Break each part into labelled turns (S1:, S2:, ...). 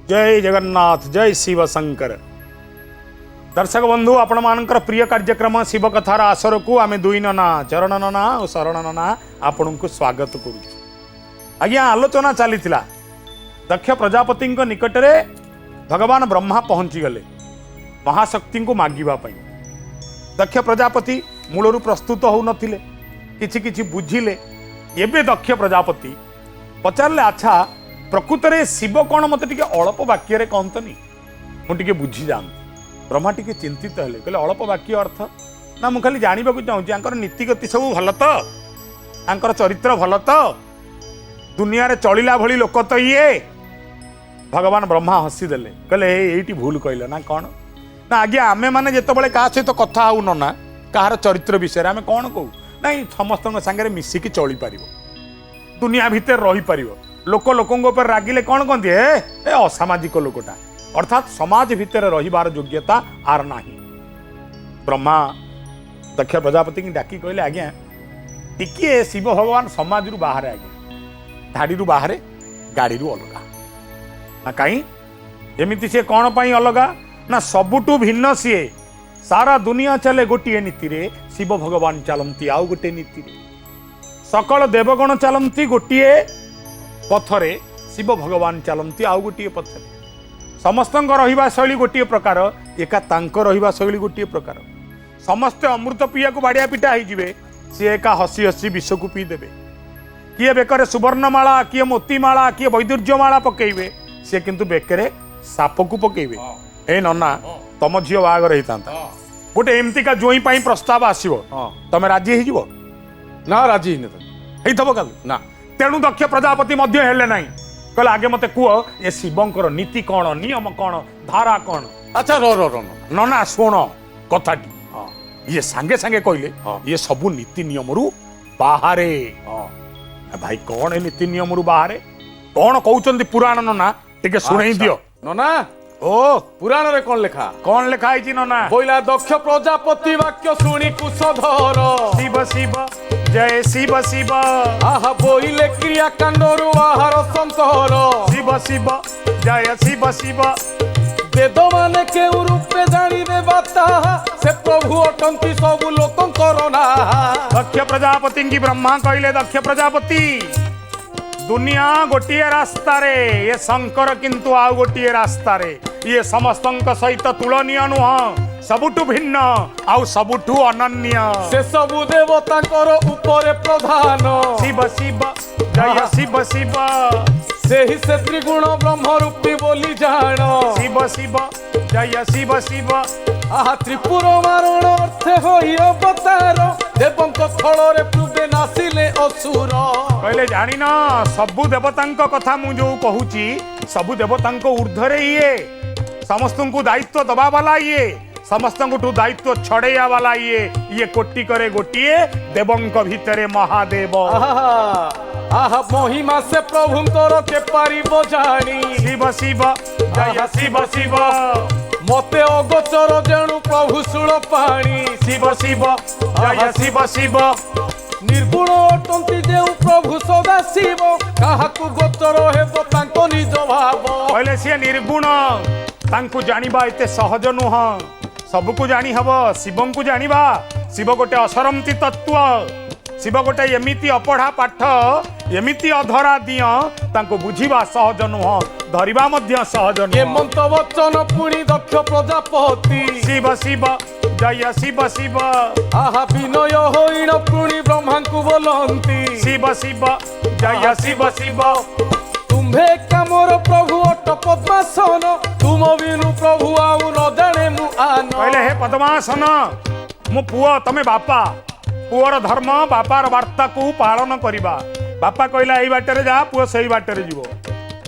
S1: जय जगन्नाथ जय शिव शंकर। दर्शक बंधु आपण मानकर प्रिय कार्यक्रम शिव कथार आसर को आम दुई नना चरण नना और शरण नना आपण को स्वागत करूँ। आज्ञा आलोचना चली दक्ष प्रजापति निकट में भगवान ब्रह्मा पहुँची गले महाशक्ति को मागिबापी। दक्ष प्रजापति मूलरू प्रस्तुत हो नथिले, किछि किछि बुझिले। एबे दक्ष प्रजापति पचारे अच्छा प्रकृत में शिव कौन मत टे अल्प वाक्य कहतनी मुझे बुझी जाती। ब्रह्मा टी चिंतित हेले, कहले अल्प वाक्य अर्थ ना मुझे खाली जानवा चाहूँ नीतिगति सब भल तो आंकर चरित्र भल तो दुनिया रे चलिला भली लोक तो ये। भगवान ब्रह्मा हसीदेले, कहले ये भूल कहल ना कौन ना आज्ञा आमे मैंने जिते क्या सहित कथा हो ना कहार चरित्र विषय आम कौन कहू ना समस्त सागर मिसिकी चली पार दुनिया भितर रही पार। लोक लोकों पर रागिले कौन कहते ए असामाजिक लोकटा अर्थात समाज भितर रहिबार योग्यता आर नाही। ब्रह्मा दक्ष प्रजापति की डाकी कहले आज्ञा टिके शिव भगवान समाज रु बाहर आज्ञा धाड़ी रु बाहर गाड़ी रु अलगा ना कहीं एमती सी कौन पाई अलगा ना सबुठू भिन्न सीए सारा दुनिया चले गोटे नीति रे शिव भगवान चलती आउ गोटे नीति रे सकल देवगण चलती गोटे पथरे शिव भगवान चलती आउ गोटे पथरे समस्त रहिबा शैली गोटे प्रकार एका तांको रहिबा शैली गोटे प्रकार समस्ते अमृत पीया को बाड़िया पिटा हो सी एका हसी हसी विष को पीदेवे किए बेकर सुवर्णमाला किए मोतीमाला किए वैदुर्यमाला पकेबे सी किंतु बेकरे साप को पकेबे। ए नना तम झील बाहागर होता गोटे एमतीका जोई पाई प्रस्ताव आसो तमे राजी हो
S2: ना राजी
S1: कल ना तेणु दक्ष प्रजापति मध्य हेले नहीं कहले आगे मते कुह ये शिवंकर नीति कौन नियम कौन धारा कौन।
S2: अच्छा रो रो रो
S1: नना शुण कथाटी ये सांगे सांगे कहले ये सबू नीति नियम रु बाहरे। भाई कौन है नीति नियम रु बाहरे कौन कहउचंदी पुराण नना टिके सुनै दियो
S2: नना।
S1: ओ
S2: पुराण रे कौन लेखा है नना
S1: बोला दक्ष प्रजापति वाक्य शुणी कुशधर शिव शिव जय शिव शिव
S2: आहा बोइले क्रिया कांडरु आहार संकर
S1: शिव शिव जय शिव शिव
S2: वेद माने केउ रूपे जानिबे बाता से प्रभु अटंती सब लोकंकर ना।
S1: दक्ष प्रजापति की ब्रह्मा कहले दक्ष प्रजापति दुनिया गोटे रास्ता रे ये शंकर किंतु आउ गोटे रास्ता रे ये समस्तंक सहित तुलनीय नुह सबुठु भिन्न आउ सबुठु अनन्य
S2: से सबु देवतांकर ऊपर प्रधान
S1: शिव शिव जय शिव शिव
S2: सेहि से त्रिगुण ब्रह्म रूपी बोली जान
S1: शिव शिव जय शिव शिव
S2: आहा त्रिपुर मारण अर्थ होई अवतार देवंक स्थल रे पूर्वे नासिले असुर।
S1: कहले जानी ना सबु देवतांक कथा मु जो कहूची सबु देवतांक ऊर्ध्वरे ये समस्त को दायित्व दबा वाला ये समस्त दायित्व छड़ेया वाला ये कोटि करे गोटिए देवंक भितरे महादेव।
S2: आहा महिमा से प्रभुंकर के पारिबो जानी
S1: शिव शिव जय शिव शिव
S2: मते अगोचर जेणु प्रभु सुळ पाणी
S1: शिव शिव जय शिव शिव
S2: निर्गुण अटंती जेउ प्रभु सदा शिव काहाकु गोचर हेबो तांको निज भाव।
S1: कहले से निर्गुण तांकु जानिबा एते सहज नुह सबको जानी हब शिवं को जानिबा शिव गोटे असरंती तत्व शिव गोटे एमिति अपढ़ा पाठ एमिति अधरा दिया तांको बुझिबा सहज नुह धरिबा मध्य सहज नुह।
S2: हेमंत वचन पुणी दक्ष प्रजापति
S1: शिव शिव जय शिव शिव
S2: आहा विनय होइण पुणी ब्रह्मा को बोलंती
S1: शिव शिव जय शिव शिव
S2: तुम्भे कामर प्रभु अट पद्मासन तुम बिनु प्रभु आउ न जाने मु आन।
S1: कहले हे पद्मासन मु पुओ तमे बापा पुओर धर्म बापार वार्ता को पालन करिबा बापा कहला एई बाटरे जा पुओ सेई बाटरे जीवो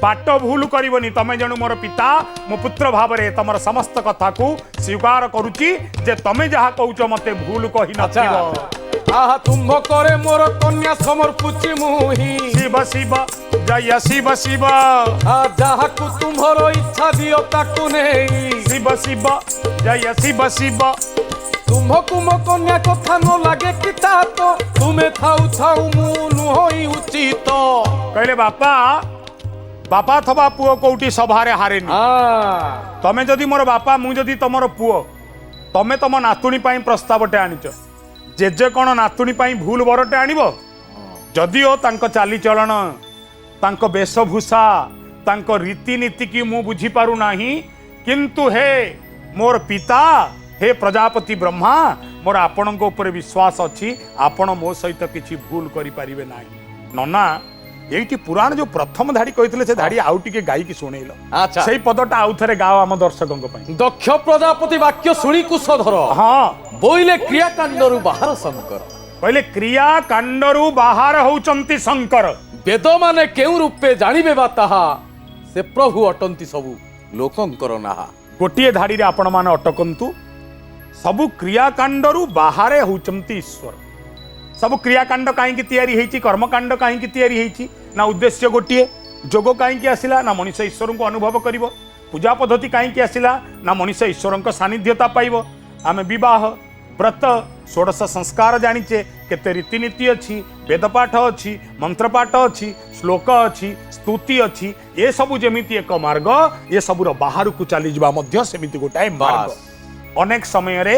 S1: बाट भूल करबनी तमे जणु मोर पिता मो पुत्र भावरे तमर समस्त कथा को स्वीकार करूची जे तमे जहा कहउच मते भूल कहि नथिबो।
S2: आहा तुम्भ करे मोर कन्या समर्पुची मुही
S1: शिव शिव जय शिव शिव
S2: जहा को तुम्हर इच्छा दियो ताकु नेई
S1: शिव शिव जय शिव शिव
S2: तुम्भ कुम कन्या कथा न लागे कि तो तुम्हें थाउ थाउ मु नुहई उचित।
S1: कहले बापा बापा अथवा पुओ कोउटी सभारे हारेनी
S2: हाँ
S1: तमे जदि मोर बापा मु जदि तमर पुओ तमे तम नातुणी पाई प्रस्तावटे आनिच जेजे कौन नातुणी पाई भूल बरटे आनिब जदिओ तांको चालीचलन तांको वेशभूषा तांको रीतिनीति की मु बुझी पारु नाही किंतु हे मोर पिता हे प्रजापति ब्रह्मा मोर आपणको ऊपर विश्वास अछि आपण मो सहित किछि भूल करि परिबे नाही नना एइटी पुराण जो प्रथम धाड़ी कहितले से धाड़ी आउ टिके गाई की सुनेइलो
S2: अच्छा
S1: सेई पदटा आउ थरे गाओ आम दर्शकଙ୍କ ପାଇଁ
S2: दक्ष प्रजापति वाक्य शुणी कुशधर
S1: हां
S2: बोइले क्रियाकांडरु बाहर शंकर
S1: कहले क्रिया कांडरू बाहर होउचंती शंकर
S2: वेद माने केउ रूपे जानिबे बा ताहा से प्रभु अटंती सबु लोकंकर नाहा
S1: गोटिए धाड़ी रे आपण माने अटकंतु सबु क्रियाकांडरू बाहर होउचंती ईश्वर सब क्रियाकांड कहीं तैयारी होती कर्मकांड कहीं तैयारी होती ना उद्देश्य गोटे जोग कहीं आसला ना मनीष ईश्वर को अनुभव कर पूजा पद्धति कहीं आसला ना मनीष ईश्वर सानिध्यता पाइब आम बह व्रत षोडश संस्कार जानीचे केते रीतिनीति अच्छी वेदपाठ अच्छी मंत्रपाठ अच्छी श्लोक अच्छी स्तुति अच्छी ये सबू जमीती एक मार्ग ये सबूर बाहर को चली जावा सेमिति गोटाए मार्ग अनेक समय रे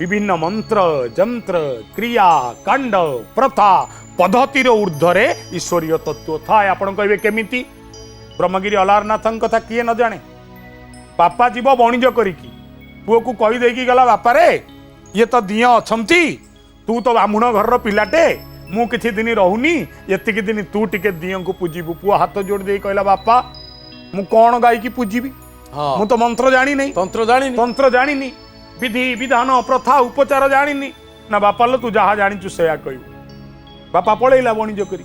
S1: विभिन्न मंत्र जंत्र क्रिया कांड प्रथा पद्धतिर ऊर्ध्वरे ईश्वरीय तत्व थाए आपण कहबे केमिति ब्रह्मगिरी अलारनाथन कथा किए न जाने बापा जीव वणिज करिकी पुओ को कहि देकी गला बापा रे ये तो दिय अछंती तू तो ब्राह्मण घर पिलाटे मु किछि दिन रहूनी एतिकी दिन तू टिके दिय को पूजिबु पुओ हाथ जोड़ दे कहला बापा मु कोन गाई की पूजिबी
S2: हाँ
S1: मु तो मंत्र जानी नहीं तंत्र जानी नहीं विधि विधान प्रथा उपचार जानी ना बापा लो तू जहाँ जानी से कहू बापा पलैला वणिज करी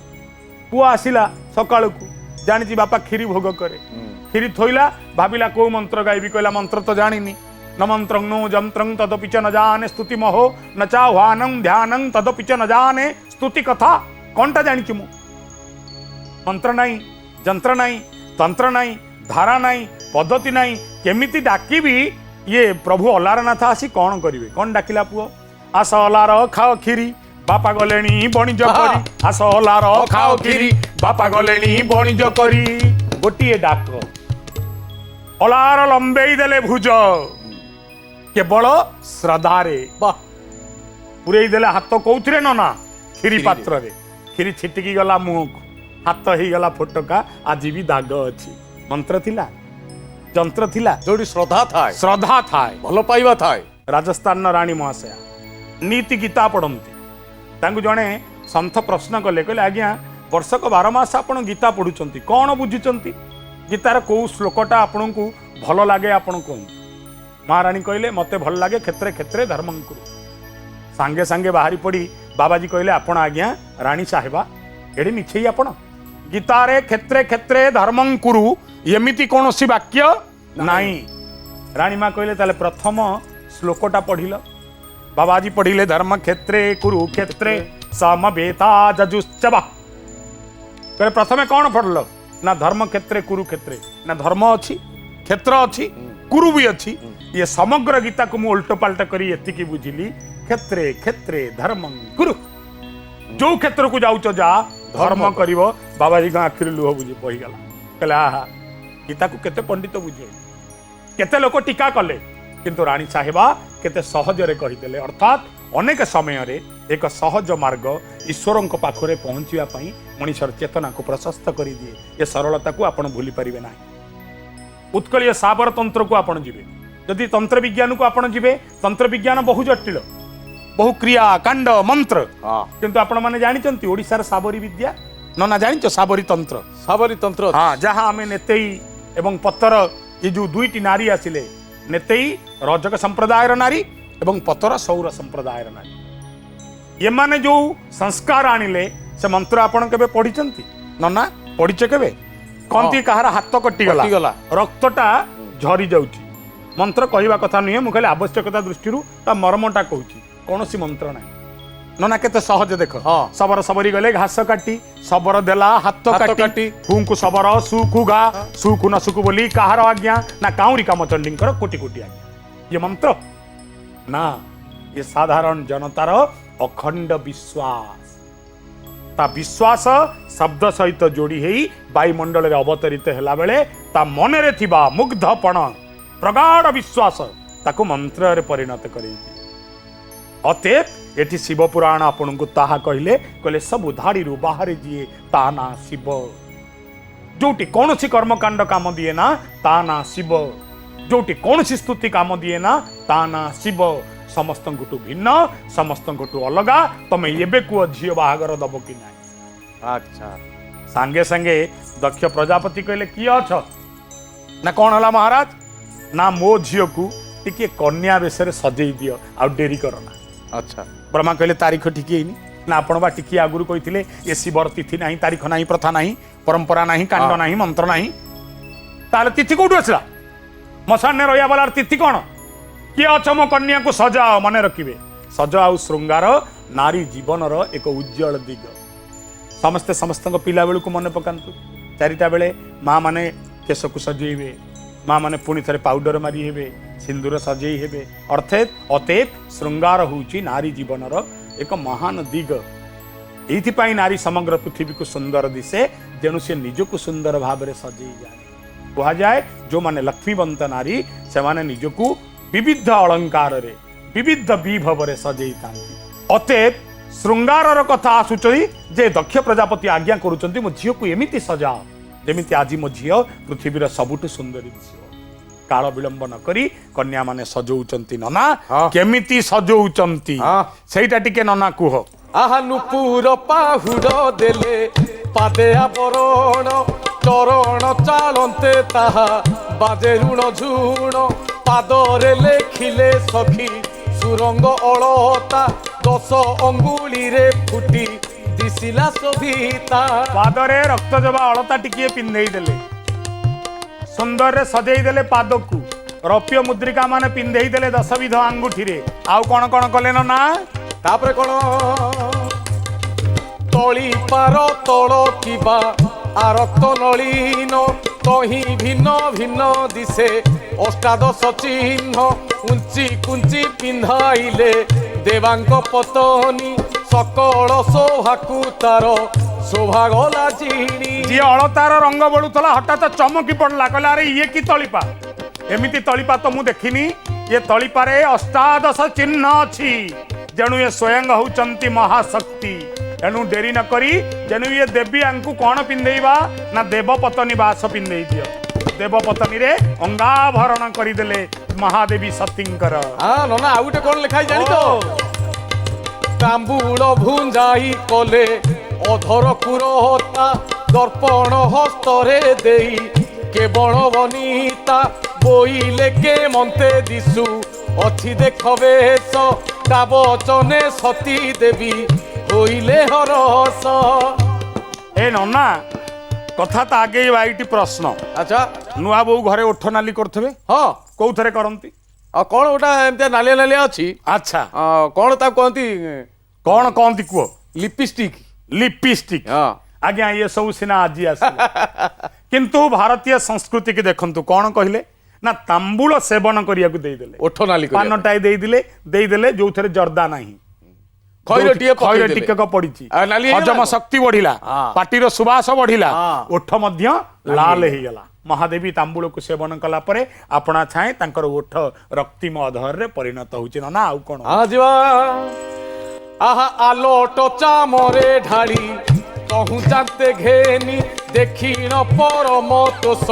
S1: पुआ आसिला सकाळ को जानी बापा खीरी भोग करे खीरी थोइला भाविला को मंत्र गायबी कहला मंत्र तो जानी न मंत्रं नो जंत्रं तदपि च न जाने स्तुति महो न चाह्वानं ध्यानं तदपि च न जाने स्तुति कथा कौनटा जानी मु मंत्र नहीं जंत्र नहीं तंत्र नहीं धारा नहीं पद्धति नहीं केमिति डाकिबी ये प्रभु अलारनाथ आसी कौन करिवे कौन डाकिला पुओ आस अलार खाओ खीरी बापा गलेनी बणिज करी आस अलार खाओ खीरी बापा गलेनी बणिज करी गोटिए डाक अलार लंबेई देले भुज केवल श्रद्धारे पुरे देले हाथ कौथिरे ना खीरी पात्र रे खीरी छिटिकी गला मुंह को हाथ ही गला फोटका आज भी दाग अछि मंत्र थिला जंत्र थिला
S2: जोड़ी श्रद्धा थाए भल पाइबा थाए
S1: राजस्थान राणी महाशया नीति गीता पढ़ती तांकु जणे संथ प्रश्न कले कहले आज्ञा वर्षक 12 मास आपण गीता पढ़ुचंती कौन बुझुचंती गीतार को श्लोकटा आपण को भल लागे आपण को महाराणी कहले मते भल लागे क्षेत्रे क्षेत्रे धर्मं कुरु सांगे सांगे बाहरी पड़ी बाबाजी कहले आपण आज्ञा राणी साहेबा एडी मिछेई आपण गीतारे क्षेत्रे क्षेत्रे धर्मं कुरु एमिति कौनसी वाक्य नहीं राणी माँ कहले ताले प्रथम श्लोकटा पढ़िल बाबाजी पढ़िले धर्म क्षेत्रे कुरुक्षेत्रे समवेता जजुश्चवा कहले प्रथमे कौन पढ़ल ना धर्म क्षेत्रे कुरुक्षेत्रे ना धर्म अच्छी क्षेत्र अच्छी कुरु भी अच्छी ये समग्र गीता को मु उल्टो पाल्टा करी एतिकी बुझिली क्षेत्रे क्षेत्रे धर्म कुरु जो क्षेत्र को जाउच जा धर्म करिवो बाबाजी का आखिर लुह बुझी बहीगला कहले आहा गीता को केते पंडित बुझे केते लोक टीका कले किंतु राणी साहेबा केते सहजरे कहिदेले अर्थात अनेक समय रे एक सहज मार्ग ईश्वर पाखरे पहुंचवा पई मनीषर चेतना को प्रशस्त करी दिए ये सरलता को आपण भूली परिबे ना उत्कलीय साबर तंत्र को आपण जीवे यदि तंत्र विज्ञान को आपण जीवे तंत्र विज्ञान बहु जटिल बहु क्रिया कांड मंत्र किंतु आपण माने जानिचंती ओडिसार साबरी विद्या ना जानिचो साबरी तंत्र हाँ जहाँ आम नेतेई एवं पत्तर ये जो दुईटी नारी आसिले नेतेई रजक संप्रदायर नारी एवं पत्तर सौर संप्रदायर नारी ये माने जो संस्कार आनिले से मंत्र आपण केबे पढ़िचंती नना पढ़िचे केबे कंती कहार हाथ कटिगला रक्तटा झरी जाउची मंत्र कहवा कथा नुहे मु कहले आवश्यकता दृष्टि ता मर्मटा कहूची कौनसी मंत्र नाही नना केते सहज देख सबर सबरी गले घास काटी सबर देला हाथ काटी फूंकु सबर सुखु घा सुखु न सुखु बोली कहार आज्ञा ना काउरी कामचंडींकर कोटि कोटि आज्ञा ये मंत्र ना ये साधारण जनतार अखंड विश्वास ता विश्वास शब्द सहित जोड़ी हेई वायुमंडल रे अवतरित हैला बेले ता मन रे थिबा मुग्धपण प्रगाढ़ विश्वास ताको मंत्र रे परिणत करेई अतएव एठी शिव पुराण आपन को ताहा कहले सब धाड़ी रु बाहर जिए ता ना शिव जोटी कौनसी कर्मकांड काम दिए ना ता ना शिव जोटी कौनसी स्तुति काम दिए ना ता ना शिव समस्त भिन्न समस्त अलगा तमे एबे को झियो बाहागर दब कि ना
S2: अच्छा
S1: सांगे सांगे दक्ष प्रजापति कहले कि अछ ना कौन हला महाराज ना मो झियो को टिके कन्या बेस सजई दियो आ डेरी करना
S2: अच्छा
S1: ब्रह्मा कहले तारीख ठीक है ना आपण बा टिकी आगुरु कहिथिले ए शिवर तिथि नाही तारीख नाही प्रथा नाही परंपरा नाही कांड नाही मंत्र नाही ताले तिथि कोठु असला मसाने रहिया वाला तिथि कोन कि अछ मो कन्या को सजाओ मने रखिबे सजाओ श्रृंगार नारी जीवनर एक उज्जवल दिग समस्ते समस्त पिला बेलू को मन पकांतु चारिटा बेले माँ माने केश को सजेइबे माँ माने पुणी थे पाउडर मारी हेबे सिंदूर सजेई हेबे अर्थात अतएव श्रृंगार होउची नारी जीवनर एक महान दिग एइथिपाई नारी समग्र पृथ्वी को सुंदर दिसे जेनु से निजको सुंदर भाव में सजेई जाए कहा जाए जो माने लक्ष्मीवंत नारी से माने निजको विविध अलंकार रे विविध विभव रे सजेई तांती अतएव श्रृंगार कथा आसुची जे दक्ष प्रजापति आज्ञा करूचंती मो झियो को एमिति सजाओ जेमिति आज मो झियो पृथ्वीर सबुठु सुंदरी दिसियो काल विलंब न करी कन्या माने सजौचंती नना केमिति सजौचंती सेटा टिके नना कुह
S2: आहा नुपुर पाहुड़ देले पादे आवरण चरण चालन्ते ताहा बाजे ऋण झुण पादरे लेखिले सखी सुरंग अलता 10 अंगुली रे फुटी दिसिला शोभिता
S1: पादरे रक्त जबा अलता टिके पिंधेई देले सुंदर रे सजेई देले पाद को रौप्य मुद्रिका माने पिंधेई देले 10 विध अंगूठी रे आउ कोन कोन कले ना
S2: तापरे कोन तली पार तल किबा आरक्त नलीन तही भिन्न भिन्न दिशे अष्टादश चिन्ह उंची कुंची पिंधाइले देवांग पतनी सकल शोभाकु तार शोभा गला जीणी
S1: जी अलतार रंग बड़ुला हठात चमकी पड़ला कहला अरे ये की तलिपा एमिति तलिपा तो मु देखिनी ये तलिपारे अष्टादश चिन्ह अछि जेणु ये स्वयं होचंती महाशक्ति एणु डेरी न करी जेणु ये देवी आंकु कौन पिंधेइबा ना देवपतनी बास पिंधेई दियो देवपतनी रे अंगाभरण करिदेले महादेवी सतींकर
S2: हाँ नना आउ गोटे कौन लिखाई जानी तो तांबूल भुंजाई कले अधर कुरहता दर्पण हस्तरे देई केवल वनिता बोइले के मन्ते दिसु अच्छी देखबे ता बचने सती देवी होइले हरस
S1: ए नना कथा तो आगे बाईटी प्रश्न
S2: अच्छा
S1: नुआ बो घरे ओठ नाली करथबे
S2: हाँ
S1: कोउथरे करंती
S2: आ कौन गोटा एमती नालिया नालिया अच्छी
S1: अच्छा
S2: कौन ता कहती
S1: कौन कहती कुह
S2: लिपस्टिक
S1: लिपस्टिक
S2: हाँ
S1: आज्ञा ये सब सिना आज किंतु भारतीय संस्कृति की देखंतु कौन कहले ना तांबूल सेवन करिया को देदेले
S2: ओठ नाली
S1: पानटाई देदेले जो थरे जर्दा नाही
S2: खैर
S1: टिकक पड़िछि
S2: आ, नाली
S1: हजम
S2: ହେଇଗଲା
S1: शक्ति बढ़िला
S2: हाँ।
S1: पाटीर सुबास बढ़िला
S2: हाँ।
S1: ओठ मध्य लाल हो गला महादेवी तांबूल को सेवन कला परे आपणा छाए तांकर ओठ रक्तिम अधर रे परिणत होछि ना आउ कोन
S2: हाँ जीवा आहा आलोट चामरे ढाली कहूँ जानते घेनी देखी न परम तोष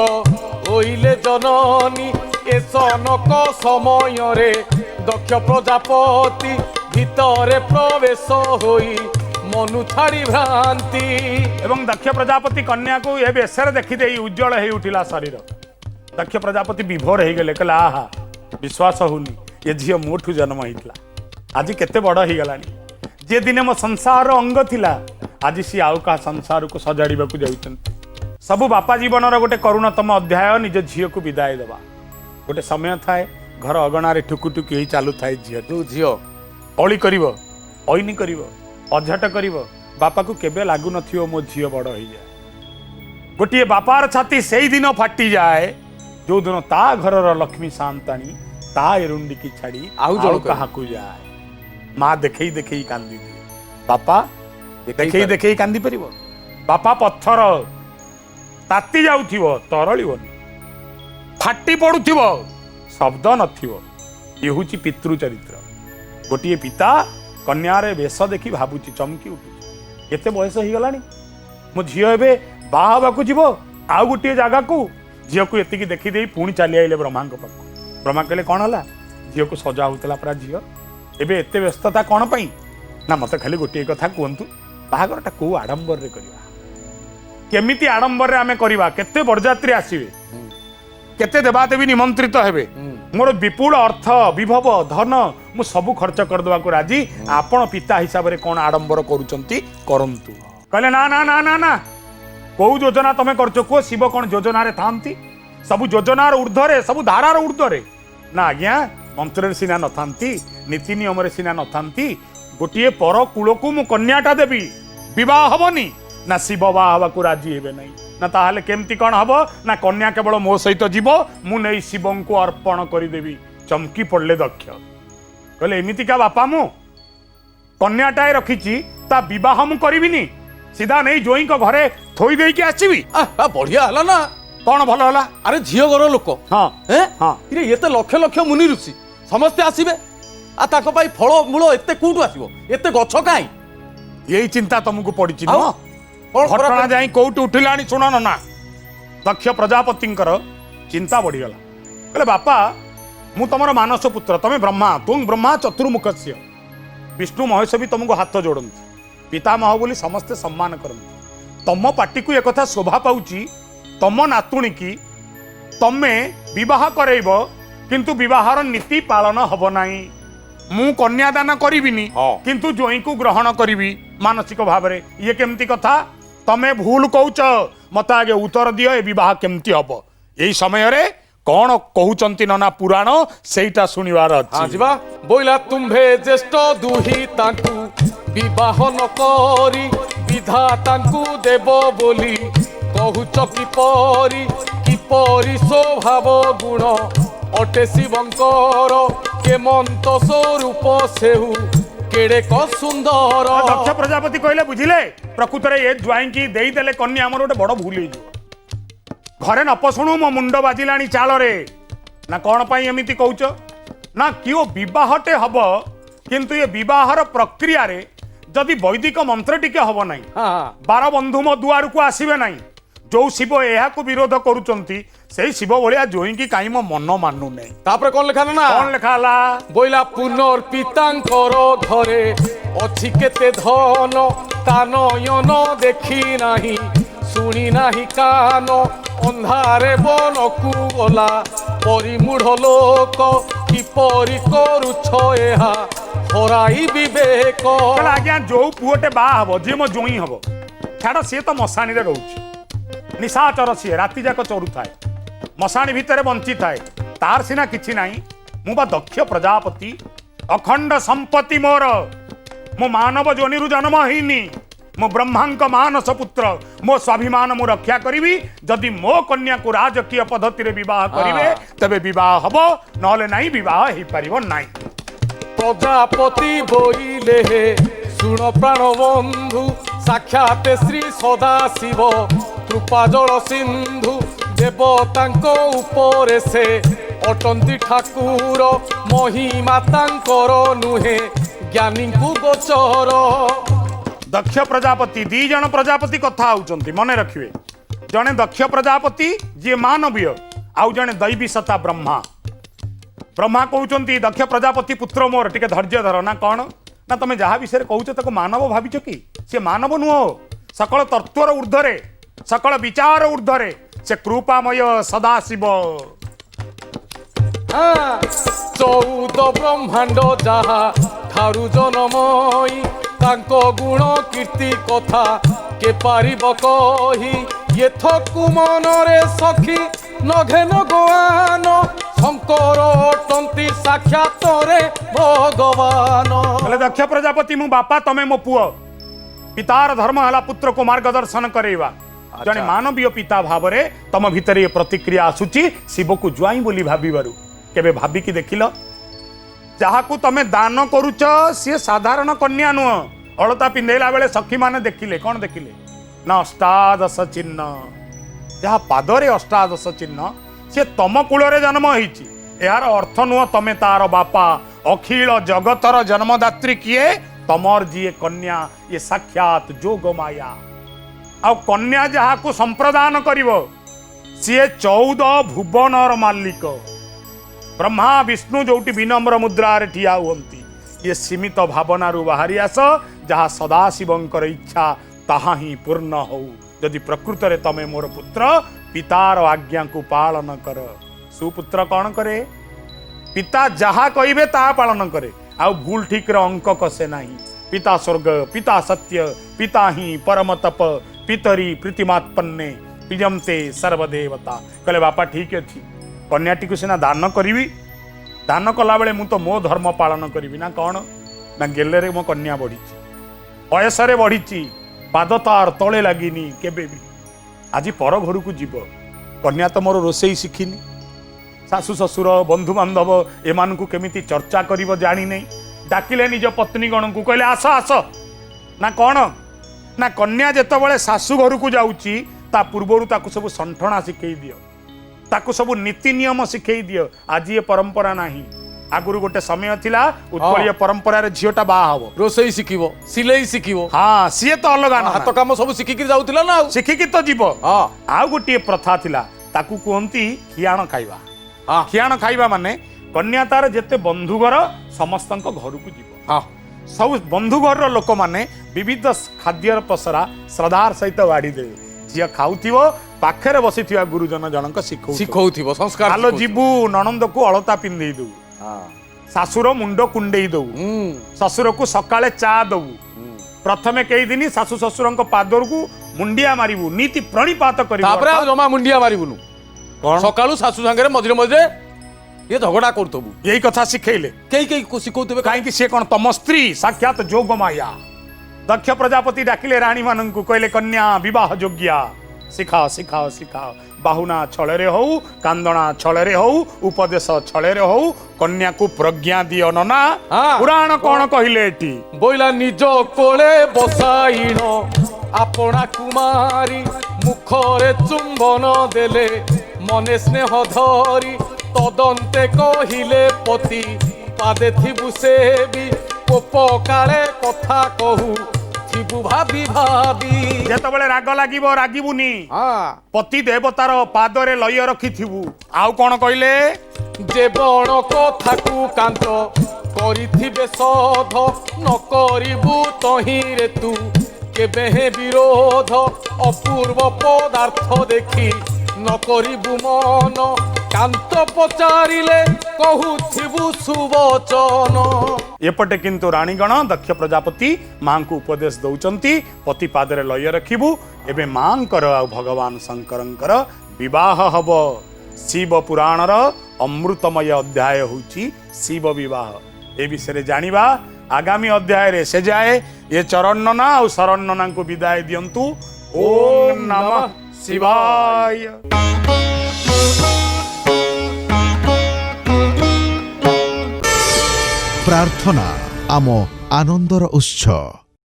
S2: होइले जननी ए सनक समय रे दक्ष प्रजापति भितरे प्रवेश होई मनु छाड़ी भ्रांति
S1: एवं दक्ष प्रजापति कन्या को ए बेसर देखि देई उज्जवल हे उठिला शरीर दक्ष प्रजापति विभोर हे गेले कहला आहा विश्वास होनी ये झियो मोठू जन्म होइतला आज केते बड़ हे गलानी जे दिने मो संसार अंग थिला आज सी आउ का संसार को सजाड़ीबा को जाउछन सबु बापा जीवनर गोटे करुणतम अध्याय निज झियो को विदाय देबा गोटे समय थाए घर अगणा रे ठुकु ठुकु ही चालू थाए झियो
S2: तू झियो
S1: अली करिवो ऐनी करिवो अझट करिवो बापा को केबे लागु नथियो मो झियो बड़ होई जाए गोटे बापार छाती सेई दिन फाटी जाए जो दिन ता घरर लक्ष्मी शांताणी ता एरुंडी की छाड़ी
S2: आउ जण
S1: काहाकू जाए माँ देखेई देखेई कांदी दिए बापा ଦେଖେଇ ଦେଖେଇ କାନ୍ଦି ପାରିବ ବାପା ପଥର ତାତି ଯାଉଥିବ ତରଳିବନି ଫାଟି ପଡୁଥିବ ଶବ୍ଦ ନଥିବ ଇଏ ହେଉଛି ପିତୃ ଚରିତ୍ର ଗୋଟିଏ ପିତା କନ୍ୟାରେ ବେଶ ଦେଖି ଭାବୁଛି ଚମକି ଉଠୁଛି କେତେ ବୟସ ହେଇଗଲାଣି ମୋ ଝିଅ ଏବେ ବାହା ହେବାକୁ ଯିବ ଆଉ ଗୋଟିଏ ଜାଗାକୁ ଝିଅକୁ ଏତିକି ଦେଖିଦେଇ ପୁଣି ଚାଲି ଆଇଲେ ବ୍ରହ୍ମାଙ୍କ ପାଖକୁ ବ୍ରହ୍ମା କହିଲେ କ'ଣ ହେଲା ଝିଅକୁ ସଜା ହେଉଥିଲା ପରା ଝିଅ ଏବେ ଏତେ ବ୍ୟସ୍ତତା କ'ଣ ପାଇଁ ନା ମୋତେ ଖାଲି ଗୋଟିଏ କଥା କୁହନ୍ତୁ ବାହାଘରଟା କୋଉ ଆଡମ୍ବରରେ କରିବା କେମିତି ଆଡମ୍ବରରେ ଆମେ କରିବା କେତେ ବରଯାତ୍ରୀ ଆସିବେ କେତେ ଦେବାଦେବୀ ନିମନ୍ତ୍ରିତ ହେବେ ମୋର ବିପୁଳ ଅର୍ଥ ବିଭବ ଧନ ମୁଁ ସବୁ ଖର୍ଚ୍ଚ କରିଦେବାକୁ ରାଜି ଆପଣ ପିତା ହିସାବରେ କ'ଣ ଆଡମ୍ବର କରୁଛନ୍ତି କରନ୍ତୁ କହିଲେ ନା ନା ନା ନା ନା କୋଉ ଯୋଜନା ତମେ କରୁଛ କୁହ ଶିବ କ'ଣ ଯୋଜନାରେ ଥାନ୍ତି ସବୁ ଯୋଜନାର ଉର୍ଦ୍ଧ୍ୱରେ ସବୁ ଧାରାର ଉର୍ଦ୍ଧ୍ୱରେ ନା ଆଜ୍ଞା ମନ୍ତ୍ରରେ ସିନା ନଥାନ୍ତି ନୀତି ନିୟମରେ ସିନା ନଥାନ୍ତି ଗୋଟିଏ ପର କୂଳକୁ ମୁଁ କନ୍ୟାଟା ଦେବି ବିବାହ ହବନି ନା ଶିବ ବାହା ହେବାକୁ ରାଜି ହେବେ ନାହିଁ ନା ତାହେଲେ କେମିତି କ'ଣ ହବ ନା କନ୍ୟା କେବଳ ମୋ ସହିତ ଯିବ ମୁଁ ନେଇ ଶିବଙ୍କୁ ଅର୍ପଣ କରିଦେବି ଚମକି ପଡ଼ିଲେ ଦକ୍ଷ କହିଲେ ଏମିତିକା ବାପା ମୁଁ କନ୍ୟାଟାଏ ରଖିଛି ତା ବିବାହ ମୁଁ କରିବିନି ସିଧା ନେଇ ଜୋଇଙ୍କ ଘରେ ଥୋଇ ଦେଇକି ଆସିବି
S2: ବଢିଆ ହେଲା ନା
S1: କ'ଣ ଭଲ ହେଲା
S2: ଆରେ ଝିଅ ଘର ଲୋକ
S1: ହଁ ହଁ
S2: ଇରେ ଏତେ ଲକ୍ଷ ଲକ୍ଷ ମୁନି ଋଷି ସମସ୍ତେ ଆସିବେ ଆଉ ତାଙ୍କ ପାଇଁ ଫଳ ମୂଳ ଏତେ କୋଉଠୁ ଆସିବ ଏତେ ଗଛ କାହିଁ
S1: ଏଇ ଚିନ୍ତା ତମକୁ ପଡିଛି
S2: ଆଉ?
S1: ନୁହଁ
S2: କ'ଣ
S1: ଘଟଣା
S2: ଖରାପ?
S1: ଯାଇ କୋଉଠି ଉଠିଲାଣି ଶୁଣ ନା ଦକ୍ଷ ପ୍ରଜାପତିଙ୍କର ଚିନ୍ତା ବଢିଗଲା କହିଲେ ବାପା ମୁଁ ତମର ମାନସ ପୁତ୍ର ତମେ ବ୍ରହ୍ମା ତୁଂ ବ୍ରହ୍ମା ଚତୁର୍ମୁଖସ୍ୟ ବିଷ୍ଣୁ ମହେଶ ବି ତମକୁ ହାତ ଯୋଡ଼ନ୍ତି ପିତାମହ ବୋଲି ସମସ୍ତେ ସମ୍ମାନ କରନ୍ତି ତମ ପାଟିକୁ ଏକଥା ଶୋଭା ପାଉଛି ତମ ନାତୁଣୀକି ତମେ ବିବାହ କରେଇବ କିନ୍ତୁ ବିବାହର ନୀତି ପାଳନ ହବ ନାହିଁ ମୁଁ କନ୍ୟାଦାନ କରିବିନି କିନ୍ତୁ ଜୋଇଁକୁ ଗ୍ରହଣ କରିବି ମାନସିକ ଭାବରେ ଇଏ କେମିତି କଥା ତମେ ଭୁଲ କହୁଛ ମତେ ଆଗେ ଉତ୍ତର ଦିଅ ଏ ବିବାହ କେମିତି ହବ ଏଇ ସମୟରେ କ'ଣ କହୁଛନ୍ତି ନନା ପୁରାଣ ସେଇଟା ଶୁଣିବାର ଅଛି
S2: ଯିବା ବୋଇଲା ତୁମ୍ଭେ ଜ୍ୟେଷ୍ଠ ଦୁହି ତାଙ୍କୁ ବିବାହ ନ କରି ବିଧାତାଙ୍କୁ ଦେବ ବୋଲି କହୁଛ କିପରି କିପରି ସ୍ୱଭାବ ଗୁଣ ଅଟେ ଶିବଙ୍କର କେମନ୍ତ ସ୍ୱରୂପ ସେହୁ କେଡ଼େ ସୁନ୍ଦର
S1: ଦକ୍ଷ ପ୍ରଜାପତି କହିଲେ ବୁଝିଲେ ପ୍ରକୃତରେ ଏ ଜ୍ୱାଇଁକି ଦେଇଦେଲେ କନ୍ୟା ଆମର ଗୋଟେ ବଡ ଭୁଲ ହେଇଯିବ ଘରେ ନ ପଶୁଣୁ ମୋ ମୁଣ୍ଡ ବାଜିଲାଣି ଚାଳରେ ନା କ'ଣ ପାଇଁ ଏମିତି କହୁଛ ନା କିଓ ବିବାହଟେ ହବ କିନ୍ତୁ ଏ ବିବାହର ପ୍ରକ୍ରିୟାରେ ଯଦି ବୈଦିକ ମନ୍ତ୍ର ଟିକେ ହବ ନାହିଁ ବାର ବନ୍ଧୁ ମୋ ଦୁଆରକୁ ଆସିବେ ନାହିଁ ଯୋଉ ଶିବ ଏହାକୁ ବିରୋଧ କରୁଛନ୍ତି ସେଇ ଶିବ ଭଳିଆ ଜୋଇଁକି କାହିଁ ମୋ ମନ ମାନୁ ନାହିଁ
S2: ତାପରେ କ'ଣ ଲେଖା ନା
S1: କ'ଣ ଲେଖା ହେଲା
S2: ବୋଇଲା ପୁନର୍ପିତାଙ୍କର ଘରେ ଅଛି କେତେ ଧନ ତା ନୟନ ଦେଖି ନାହିଁ ଶୁଣି ନାହିଁ କାନ ଅନ୍ଧାରେ ବନକୁ ଗଲା ପରିମୂଢ଼ ଲୋକ କିପରି କରୁଛ ଏହା ହରାଇ ବିବେକ
S1: ଆଜ୍ଞା ଯୋଉ ପୁଅଟେ ବାହା ହବ ଯିଏ ମୋ ଜୋଇଁ ହବ ଛାଡ଼ ସିଏ ତ ମଶାଣିରେ ରହୁଛି ନିଶାଚର ସିଏ ରାତି ଯାକ ଚରୁଥାଏ ମଶାଣି ଭିତରେ ବଞ୍ଚିଥାଏ ତାର ସିନା କିଛି ନାହିଁ ମୁଁ ବା ଦକ୍ଷ ପ୍ରଜାପତି ଅଖଣ୍ଡ ସମ୍ପତ୍ତି ମୋର ମୁଁ ମାନବ ଯୋନିରୁ ଜନ୍ମ ହେଇନି ମୁଁ ବ୍ରହ୍ମାଙ୍କ ମାନସ ପୁତ୍ର ମୋ ସ୍ୱାଭିମାନ ମୁଁ ରକ୍ଷା କରିବି ଯଦି ମୋ କନ୍ୟାକୁ ରାଜକୀୟ ପଦ୍ଧତିରେ ବିବାହ କରିବେ ତେବେ ବିବାହ ହବ ନହେଲେ ନାହିଁ ବିବାହ ହେଇପାରିବ ନାହିଁ
S2: ପ୍ରଜାପତି ବୋଇଲେ ଶୁଣ ପ୍ରାଣ ବନ୍ଧୁ ସାକ୍ଷାତ ଶ୍ରୀ ସଦାଶିବ କୃପା ଜଳ ସିନ୍ଧୁ ଦେବତାଙ୍କ ଉପରେ ସେ ଅଟନ୍ତି ଠାକୁର ମହିମା ତାଙ୍କର ନୁହେଁ ଜ୍ଞାନୀଙ୍କୁ ଗୋଚର
S1: ଦକ୍ଷ ପ୍ରଜାପତି ଦି ଜଣ ପ୍ରଜାପତି କଥା ହଉଛନ୍ତି ମନେ ରଖିବେ ଜଣେ ଦକ୍ଷ ପ୍ରଜାପତି ଯିଏ ମାନବୀୟ ଆଉ ଜଣେ ଦୈବୀ ସତ୍ତା ବ୍ରହ୍ମା ବ୍ରହ୍ମା କହୁଛନ୍ତି ଦକ୍ଷ ପ୍ରଜାପତି ପୁତ୍ର ମୋର ଟିକେ ଧୈର୍ଯ୍ୟ ଧର ନା କ'ଣ ନା ତମେ ଯାହା ବିଷୟରେ କହୁଛ ତାକୁ ମାନବ ଭାବିଛ କି ସେ ମାନବ ନୁହଁ ସକଳ ତତ୍ତ୍ୱର ଉର୍ଦ୍ଧ୍ୱରେ ସକଳ ବିଚାର ଉର୍ଦ୍ଧ୍ୱରେ ସେ କୃପାମୟ ସଦାଶିବ
S2: 14 ବ୍ରହ୍ମାଣ୍ଡ ଯାହା ଠାରୁ ଜନମଇ ତାଙ୍କ ଗୁଣ କୀର୍ତ୍ତି କଥା କେ ପାରିବ କହି ଏଥକୁ ମନରେ ସଖୀ ନଘେନ ଗୋଆନ ଶଙ୍କର ଅଟନ୍ତି ସାକ୍ଷାତରେ ଭଗବାନ
S1: ହେଲେ ଦକ୍ଷ ପ୍ରଜାପତି ମୁଁ ବାପା ତମେ ମୋ ପୁଅ ପିତାର ଧର୍ମ ହେଲା ପୁତ୍ରକୁ ମାର୍ଗଦର୍ଶନ କରେଇବା ଜଣେ ମାନବୀୟ ପିତା ଭାବରେ ତମ ଭିତରେ ଏ ପ୍ରତିକ୍ରିୟା ଆସୁଛି ଶିବକୁ ଜ୍ୱାଇଁ ବୋଲି ଭାବିବାରୁ କେବେ ଭାବିକି ଦେଖିଲ ଯାହାକୁ ତମେ ଦାନ କରୁଛ ସିଏ ସାଧାରଣ କନ୍ୟା ନୁହଁ अलता पिंधेला बेले सखी माने देखिले कौन देखिले ना अष्टादश चिन्ह जहाँ पादरे अष्टादश चिन्ह से तम कूଳରେ जन्म ହେଇଛି यार अर्थ नुह तमे तार बापा अखिल जगतर जन्मदात्री किए तमर जीए कन्या ये साक्षात जोग माया आ कन्या जहाँ को संप्रदान करिव सीए 14 भुवनर मालिक ब्रह्मा विष्णु जोटी विनम्र मुद्रा ठिया हुंती ये सीमित भावना बाहरी आस जहाँ सदाशिवंकर इच्छा ताहा ही पूर्ण हो यदि प्रकृत रे तमे मोर पुत्र पितार आज्ञा को पालन कर सुपुत्र कौन करे पिता जहाँ कहिबे ताहा पालन करे आ भूल ठीक रे अंक कसे नाही पिता स्वर्ग पिता सत्य पिता ही परम तप पितरी प्रीतिमात्पन्ने पिजमते सर्वदेवता कहले बापा ठीक अच्छी कन्याटी को सिना दान करी दान कला बेले मु तो मो धर्म पालन करी ना कौन ना गेले रे मो कन्या बढ़ी बयसरे बढ़ी पाद तार तले लगिनी केबे भी आज पर घर को जीव कन्या तो मोर रोसई शिखिनी शाशु ससुर बंधु बांधव एमान को केमिति चर्चा करिव जानी नहीं डाकिले निज पत्नी गण को कहले आस आस ना कौन ना कन्या जेतबेले शाशु घर को जाउची ता पूर्वरु ताकु सब संठणा शिखई दियो ताकु सब नीति नियम शिखई दियो आज ये परंपरा नाही आगुरु गोटे समय थिला उत्कलीय परंपरा रे झियोटा बा हबो
S2: रोसई शिखिबो सिलेई शिखिबो
S1: हां सिए तो अलगा ना
S2: हाथ काम सब शिखिकी जाउतिला ना
S1: शिखिकी तो जीव
S2: हां
S1: आ गोटे प्रथा थिला ताकु कोंती खियाण खाइबा
S2: हां
S1: खियाण खाइबा माने कन्या तार जेते बंधु घर समस्तक घर को जीव
S2: हां
S1: सब बंधु घर लोक माने विविध खाद्य पसरा श्रद्धार सहित वाड़ी देवे झिया खाउथिबो पाखरे बसिथिबा गुरुजन जनक
S2: शिखौथिबो संस्कार
S1: आलो जीबू ननंद को अलता पिंधेई दउ शाशुर मुंड कुंडेई दउ ससुर को सकाळे चा दउ प्रथमे कई दिन शाशु ससुर पादर को मुंडिया मारिबू नीति प्रणिपात करिबू
S2: तापरे जमा मुंडिया मारिबुनु
S1: कोन
S2: सकाळू शाशु संगे मझिरे मझिरे ये झगड़ा करतबू
S1: यही कथा सिखैले
S2: कई को शिखौतबे
S1: काहे से कोन तम स्त्री साक्षात जोग माया दक्ष प्रजापति डाकिले रानी माननकु कहले कन्या विवाह योग्या सिखाओ सिखाओ सिखाओ बाहुना छळे रे हौ कांदना छळे रे हौ उपदेश छळे रे हौ कन्या को प्रज्ञा दियो नना पुराण कोन कहिले एटी
S2: बोइला निज कोळे बसाइण आपणा कुमारी मुखरे चुंबन देले मने स्नेह धरी तदंते कहिले पति पादे थिबु सेबी कोप काळे कथा कहू थिबु भाबी भाबी
S1: जेतबेले राग लागिबो रागिबुनी
S2: हां
S1: पति देवतार पादरे लय रखिथिबु आउ कोन कहिले
S2: जे बण कथा को कांत करिथिबे सध न करिबु तही रे तू केबे हे विरोध अपूर्व पदार्थ देखी न करिबु मन कांत पचारिले कहूथिबु सुवचन
S1: एपटे किंतु रानीगण दक्ष प्रजापति मां को उपदेश दौचंती पति पादरे लय रखिबु एबे मांकर आ भगवान शंकरंकर विवाह हब शिव पुराणर अमृतमय अध्याय होची शिव विवाह ए विषय जानिबा आगामी अध्याय रे से जाए ये चरण नना और शरण नना को विदाय दियंतु ओम नमः शिवाय।
S3: प्रार्थना आम आनंदर उत्स।